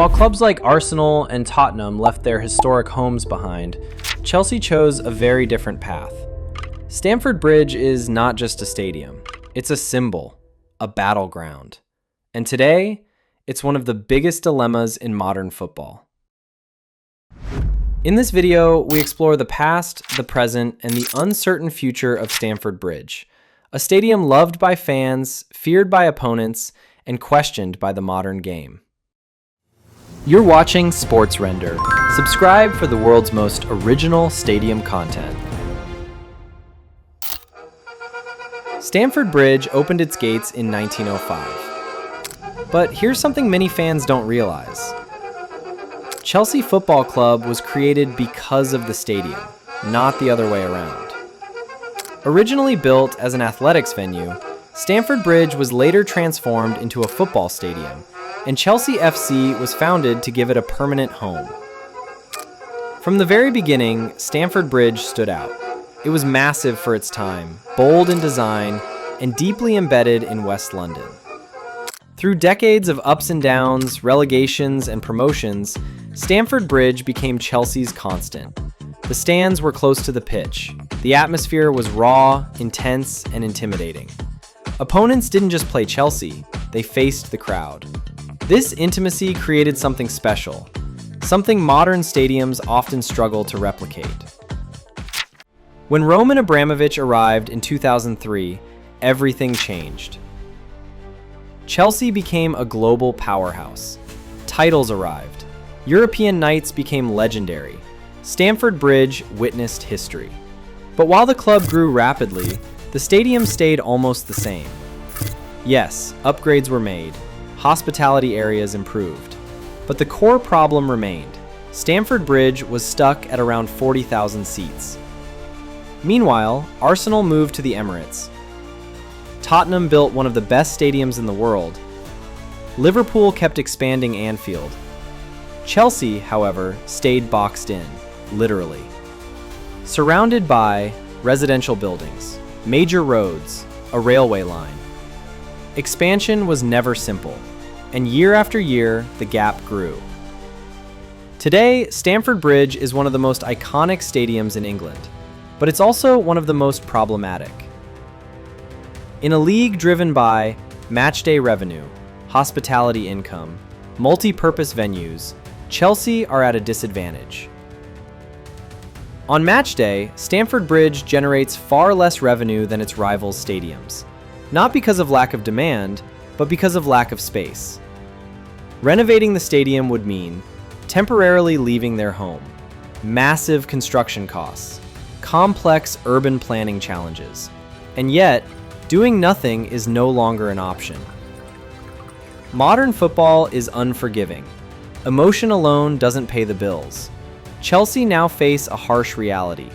While clubs like Arsenal and Tottenham left their historic homes behind, Chelsea chose a very different path. Stamford Bridge is not just a stadium, it's a symbol, a battleground. And today, it's one of the biggest dilemmas in modern football. In this video, we explore the past, the present, and the uncertain future of Stamford Bridge, a stadium loved by fans, feared by opponents, and questioned by the modern game. You're watching SportsRender. Subscribe for the world's most original stadium content. Stamford Bridge opened its gates in 1905. But here's something many fans don't realize. Chelsea Football Club was created because of the stadium, not the other way around. Originally built as an athletics venue, Stamford Bridge was later transformed into a football stadium, and Chelsea FC was founded to give it a permanent home. From the very beginning, Stamford Bridge stood out. It was massive for its time, bold in design, and deeply embedded in West London. Through decades of ups and downs, relegations, and promotions, Stamford Bridge became Chelsea's constant. The stands were close to the pitch. The atmosphere was raw, intense, and intimidating. Opponents didn't just play Chelsea, they faced the crowd. This intimacy created something special, something modern stadiums often struggle to replicate. When Roman Abramovich arrived in 2003, everything changed. Chelsea became a global powerhouse. Titles arrived. European nights became legendary. Stamford Bridge witnessed history. But while the club grew rapidly, the stadium stayed almost the same. Yes, upgrades were made. Hospitality areas improved. But the core problem remained. Stamford Bridge was stuck at around 40,000 seats. Meanwhile, Arsenal moved to the Emirates. Tottenham built one of the best stadiums in the world. Liverpool kept expanding Anfield. Chelsea, however, stayed boxed in, literally. Surrounded by residential buildings, major roads, a railway line. Expansion was never simple, and year after year, the gap grew. Today, Stamford Bridge is one of the most iconic stadiums in England, but it's also one of the most problematic. In a league driven by matchday revenue, hospitality income, multi-purpose venues, Chelsea are at a disadvantage. On match day, Stamford Bridge generates far less revenue than its rivals' stadiums, not because of lack of demand, but because of lack of space. Renovating the stadium would mean temporarily leaving their home, massive construction costs, complex urban planning challenges, and yet, doing nothing is no longer an option. Modern football is unforgiving. Emotion alone doesn't pay the bills. Chelsea now face a harsh reality.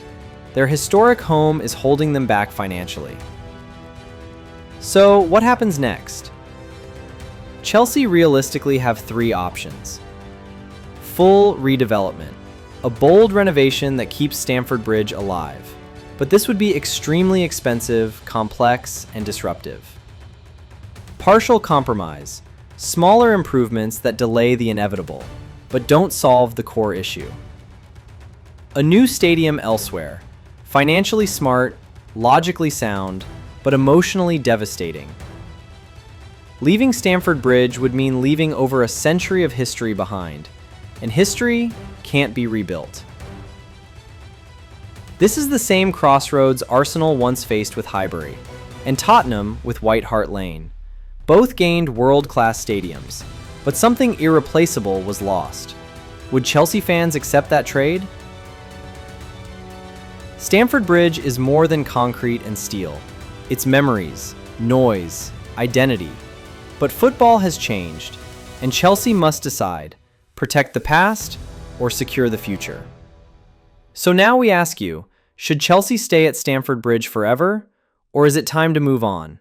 Their historic home is holding them back financially. So, what happens next? Chelsea realistically have three options. Full redevelopment, a bold renovation that keeps Stamford Bridge alive. But this would be extremely expensive, complex, and disruptive. Partial compromise, smaller improvements that delay the inevitable, but don't solve the core issue. A new stadium elsewhere, financially smart, logically sound, but emotionally devastating. Leaving Stamford Bridge would mean leaving over a century of history behind, and history can't be rebuilt. This is the same crossroads Arsenal once faced with Highbury, and Tottenham with White Hart Lane. Both gained world-class stadiums, but something irreplaceable was lost. Would Chelsea fans accept that trade? Stamford Bridge is more than concrete and steel. It's memories, noise, identity. But football has changed, and Chelsea must decide, protect the past or secure the future. So now we ask you, should Chelsea stay at Stamford Bridge forever, or is it time to move on?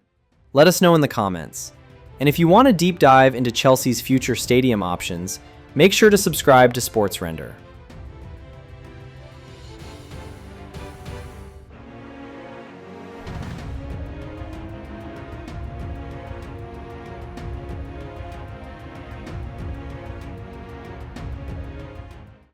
Let us know in the comments. And if you want a deep dive into Chelsea's future stadium options, make sure to subscribe to SportsRender.